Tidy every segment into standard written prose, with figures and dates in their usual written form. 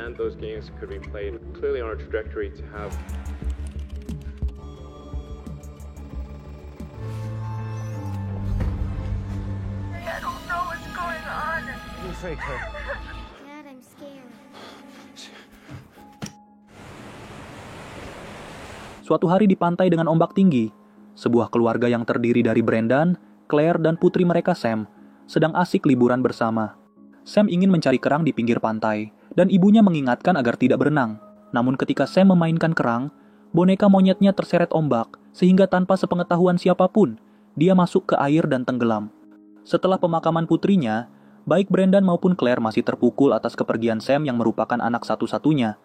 and those games could be played clearly on a trajectory to have I don't know what's going on. You're afraid, Claire. Dad, I'm scared. Suatu hari di pantai dengan ombak tinggi, sebuah keluarga yang terdiri dari Brendan, Claire, dan putri mereka Sam sedang asik liburan bersama. Sam ingin mencari kerang di pinggir pantai, dan ibunya mengingatkan agar tidak berenang. Namun ketika Sam memainkan kerang, boneka monyetnya terseret ombak, sehingga tanpa sepengetahuan siapapun, dia masuk ke air dan tenggelam. Setelah pemakaman putrinya, baik Brendan maupun Claire masih terpukul atas kepergian Sam yang merupakan anak satu-satunya.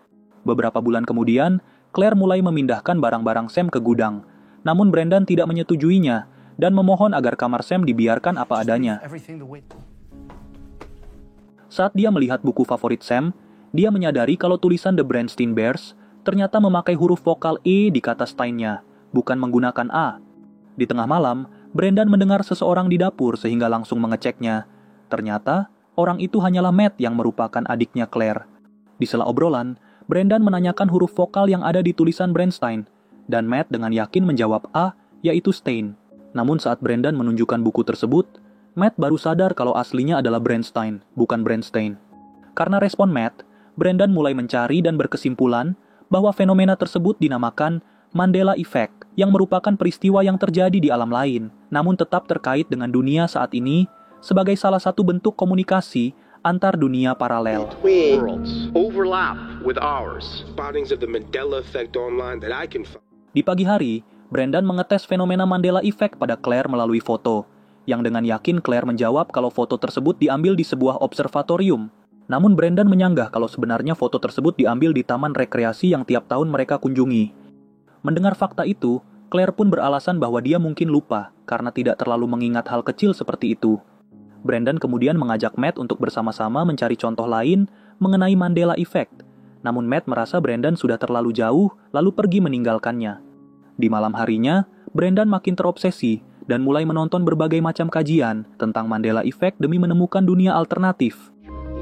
Beberapa bulan kemudian, Claire mulai memindahkan barang-barang Sam ke gudang. Namun Brendan tidak menyetujuinya dan memohon agar kamar Sam dibiarkan apa adanya. Saat dia melihat buku favorit Sam, dia menyadari kalau tulisan The Berenstain Bears ternyata memakai huruf vokal E di kata Stein-nya, bukan menggunakan A. Di tengah malam, Brendan mendengar seseorang di dapur sehingga langsung mengeceknya. Ternyata, orang itu hanyalah Matt yang merupakan adiknya Claire. Di sela obrolan, Brendan menanyakan huruf vokal yang ada di tulisan Berenstain, dan Matt dengan yakin menjawab A, yaitu Stain. Namun saat Brendan menunjukkan buku tersebut, Matt baru sadar kalau aslinya adalah Berenstain, bukan Berenstain. Karena respon Matt, Brendan mulai mencari dan berkesimpulan bahwa fenomena tersebut dinamakan Mandela Effect, yang merupakan peristiwa yang terjadi di alam lain, namun tetap terkait dengan dunia saat ini sebagai salah satu bentuk komunikasi antar dunia paralel. worlds overlap with ours. Findings of the Mandela effect online that I can find. Di pagi hari, Brendan mengetes fenomena Mandela Effect pada Claire melalui foto, yang dengan yakin Claire menjawab kalau foto tersebut diambil di sebuah observatorium. Namun Brendan menyanggah kalau sebenarnya foto tersebut diambil di taman rekreasi yang tiap tahun mereka kunjungi. Mendengar fakta itu, Claire pun beralasan bahwa dia mungkin lupa karena tidak terlalu mengingat hal kecil seperti itu. Brendan kemudian mengajak Matt untuk bersama-sama mencari contoh lain mengenai Mandela Effect. Namun Matt merasa Brendan sudah terlalu jauh, lalu pergi meninggalkannya. Di malam harinya, Brendan makin terobsesi dan mulai menonton berbagai macam kajian tentang Mandela Effect demi menemukan dunia alternatif.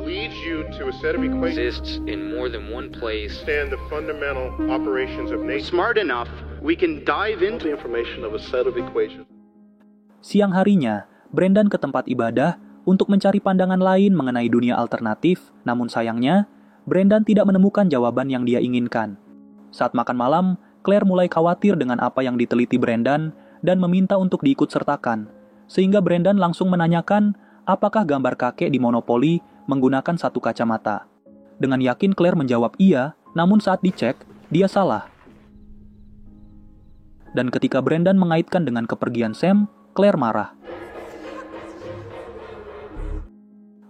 Leads you to a set of equations Exists in more than one place. understand the fundamental operations of nature. Smart enough, we can dive into the information of a set of equations. Siang harinya, Brendan ke tempat ibadah untuk mencari pandangan lain mengenai dunia alternatif, namun sayangnya, Brendan tidak menemukan jawaban yang dia inginkan. Saat makan malam, Claire mulai khawatir dengan apa yang diteliti Brendan dan meminta untuk diikut sertakan, sehingga Brendan langsung menanyakan apakah gambar kakek di Monopoly menggunakan satu kacamata. Dengan yakin Claire menjawab iya, namun saat dicek, dia salah. Dan ketika Brendan mengaitkan dengan kepergian Sam, Claire marah.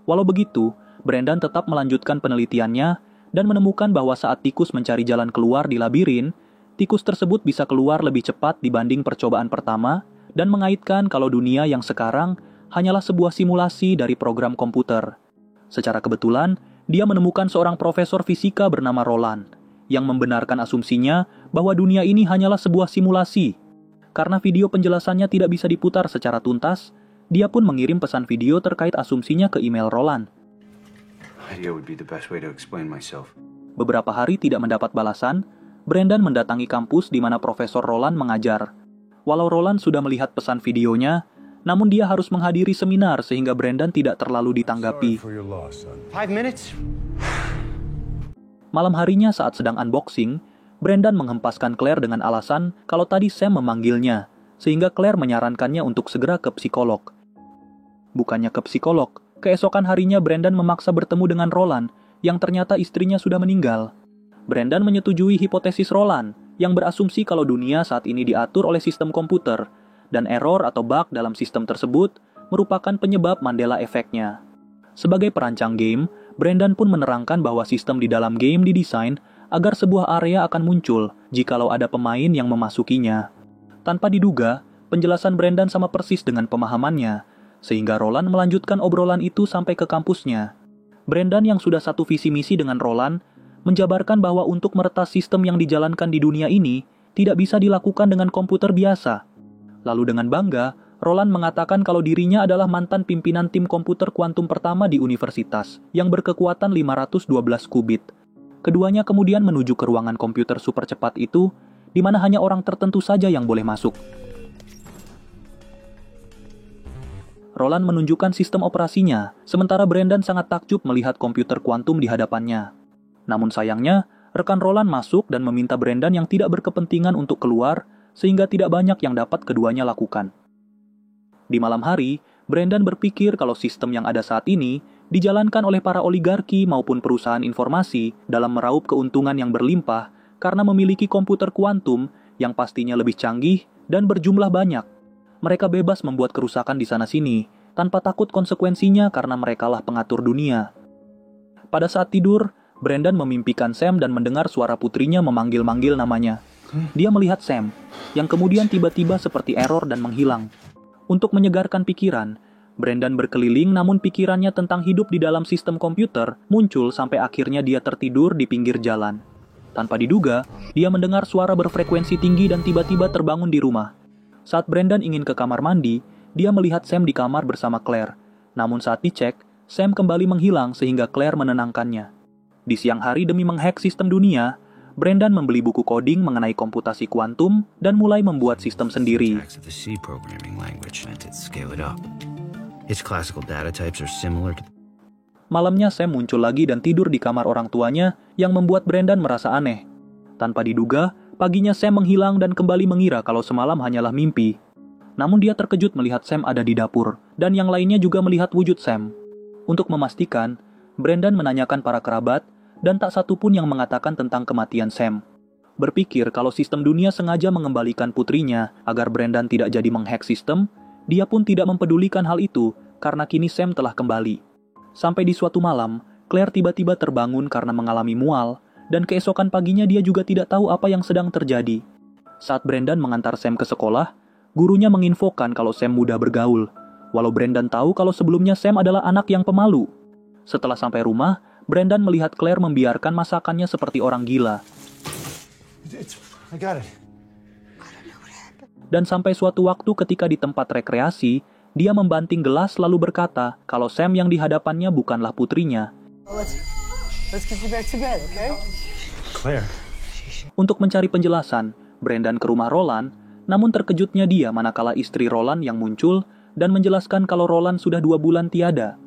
Walau begitu, Brendan tetap melanjutkan penelitiannya dan menemukan bahwa saat tikus mencari jalan keluar di labirin, tikus tersebut bisa keluar lebih cepat dibanding percobaan pertama dan mengaitkan kalau dunia yang sekarang hanyalah sebuah simulasi dari program komputer. Secara kebetulan, dia menemukan seorang profesor fisika bernama Roland yang membenarkan asumsinya bahwa dunia ini hanyalah sebuah simulasi. Karena video penjelasannya tidak bisa diputar secara tuntas, dia pun mengirim pesan video terkait asumsinya ke email Roland. Beberapa hari tidak mendapat balasan, Brendan mendatangi kampus di mana Profesor Roland mengajar. Walau Roland sudah melihat pesan videonya, namun dia harus menghadiri seminar sehingga Brendan tidak terlalu ditanggapi. 5 minutes? Malam harinya saat sedang unboxing, Brendan menghempaskan Claire dengan alasan kalau tadi Sam memanggilnya, sehingga Claire menyarankannya untuk segera ke psikolog. Bukannya ke psikolog, keesokan harinya Brendan memaksa bertemu dengan Roland, yang ternyata istrinya sudah meninggal. Brendan menyetujui hipotesis Roland, yang berasumsi kalau dunia saat ini diatur oleh sistem komputer, dan error atau bug dalam sistem tersebut merupakan penyebab Mandela Effect-nya. Sebagai perancang game, Brendan pun menerangkan bahwa sistem di dalam game didesain agar sebuah area akan muncul jikalau ada pemain yang memasukinya. Tanpa diduga, penjelasan Brendan sama persis dengan pemahamannya, sehingga Roland melanjutkan obrolan itu sampai ke kampusnya. Brendan yang sudah satu visi misi dengan Roland, menjabarkan bahwa untuk meretas sistem yang dijalankan di dunia ini, tidak bisa dilakukan dengan komputer biasa. Lalu dengan bangga, Roland mengatakan kalau dirinya adalah mantan pimpinan tim komputer kuantum pertama di universitas, yang berkekuatan 512 qubit. keduanya kemudian menuju ke ruangan komputer super cepat itu, di mana hanya orang tertentu saja yang boleh masuk. Roland menunjukkan sistem operasinya, sementara Brandon sangat takjub melihat komputer kuantum di hadapannya. Namun sayangnya, rekan Roland masuk dan meminta Brandon yang tidak berkepentingan untuk keluar, sehingga tidak banyak yang dapat keduanya lakukan. Di malam hari, Brandon berpikir kalau sistem yang ada saat ini dijalankan oleh para oligarki maupun perusahaan informasi dalam meraup keuntungan yang berlimpah karena memiliki komputer kuantum yang pastinya lebih canggih dan berjumlah banyak. Mereka bebas membuat kerusakan di sana-sini, tanpa takut konsekuensinya karena merekalah pengatur dunia. Pada saat tidur, Brandon memimpikan Sam dan mendengar suara putrinya memanggil-manggil namanya. Dia melihat Sam, yang kemudian tiba-tiba seperti error dan menghilang. Untuk menyegarkan pikiran, Brandon berkeliling namun pikirannya tentang hidup di dalam sistem komputer muncul sampai akhirnya dia tertidur di pinggir jalan. Tanpa diduga, dia mendengar suara berfrekuensi tinggi dan tiba-tiba terbangun di rumah. Saat Brandon ingin ke kamar mandi, dia melihat Sam di kamar bersama Claire. Namun saat dicek, Sam kembali menghilang sehingga Claire menenangkannya. Di siang hari demi menghack sistem dunia, Brandon membeli buku coding mengenai komputasi kuantum dan mulai membuat sistem sendiri. Malamnya Sam muncul lagi dan tidur di kamar orang tuanya yang membuat Brandon merasa aneh. Tanpa diduga, paginya Sam menghilang dan kembali mengira kalau semalam hanyalah mimpi. Namun dia terkejut melihat Sam ada di dapur, dan yang lainnya juga melihat wujud Sam. Untuk memastikan, Brandon menanyakan para kerabat, dan tak satu pun yang mengatakan tentang kematian Sam. Berpikir kalau sistem dunia sengaja mengembalikan putrinya agar Brandon tidak jadi menghack sistem, dia pun tidak mempedulikan hal itu karena kini Sam telah kembali. Sampai di suatu malam, Claire tiba-tiba terbangun karena mengalami mual, dan keesokan paginya dia juga tidak tahu apa yang sedang terjadi. Saat Brandon mengantar Sam ke sekolah, gurunya menginfokan kalau Sam mudah bergaul, walau Brandon tahu kalau sebelumnya Sam adalah anak yang pemalu. Setelah sampai rumah, Brandon melihat Claire membiarkan masakannya seperti orang gila. I got it. Dan sampai suatu waktu ketika di tempat rekreasi, dia membanting gelas lalu berkata kalau Sam yang di hadapannya bukanlah putrinya. Let's get you back to bed, okay? Claire. Untuk mencari penjelasan, Brandon ke rumah Roland, namun terkejutnya dia manakala istri Roland yang muncul dan menjelaskan kalau Roland sudah 2 bulan tiada.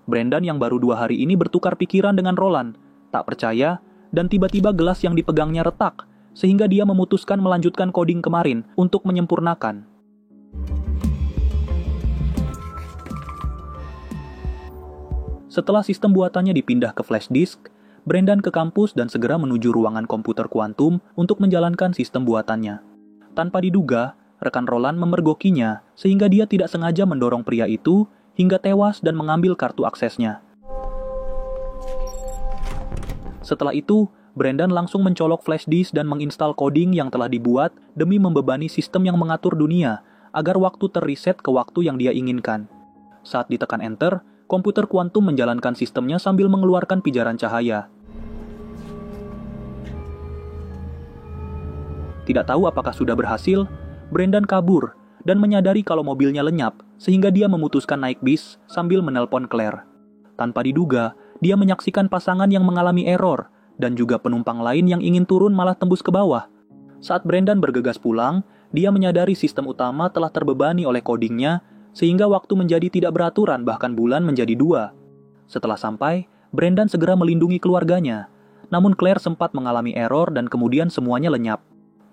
Brandon yang baru 2 hari ini bertukar pikiran dengan Roland, tak percaya, dan tiba-tiba gelas yang dipegangnya retak, sehingga dia memutuskan melanjutkan coding kemarin untuk menyempurnakan. Setelah sistem buatannya dipindah ke flash disk, Brandon ke kampus dan segera menuju ruangan komputer kuantum untuk menjalankan sistem buatannya. Tanpa diduga, rekan Roland memergokinya sehingga dia tidak sengaja mendorong pria itu hingga tewas dan mengambil kartu aksesnya. Setelah itu, Brandon langsung mencolok flash disk dan menginstal coding yang telah dibuat demi membebani sistem yang mengatur dunia agar waktu terreset ke waktu yang dia inginkan. Saat ditekan enter, komputer kuantum menjalankan sistemnya sambil mengeluarkan pijaran cahaya. Tidak tahu apakah sudah berhasil, Brandon kabur dan menyadari kalau mobilnya lenyap, sehingga dia memutuskan naik bis sambil menelpon Claire. Tanpa diduga, dia menyaksikan pasangan yang mengalami error, dan juga penumpang lain yang ingin turun malah tembus ke bawah. Saat Brandon bergegas pulang, dia menyadari sistem utama telah terbebani oleh codingnya, sehingga waktu menjadi tidak beraturan bahkan bulan menjadi 2. Setelah sampai, Brandon segera melindungi keluarganya. Namun Claire sempat mengalami error dan kemudian semuanya lenyap.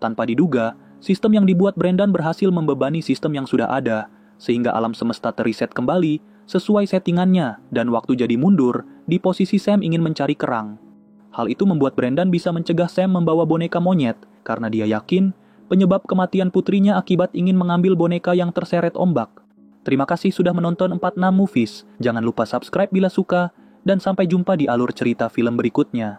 Tanpa diduga, sistem yang dibuat Brandon berhasil membebani sistem yang sudah ada, sehingga alam semesta terreset kembali sesuai settingannya dan waktu jadi mundur di posisi Sam ingin mencari kerang. Hal itu membuat Brandon bisa mencegah Sam membawa boneka monyet karena dia yakin penyebab kematian putrinya akibat ingin mengambil boneka yang terseret ombak. Terima kasih sudah menonton 46 Movies. Jangan lupa subscribe bila suka, dan sampai jumpa di alur cerita film berikutnya.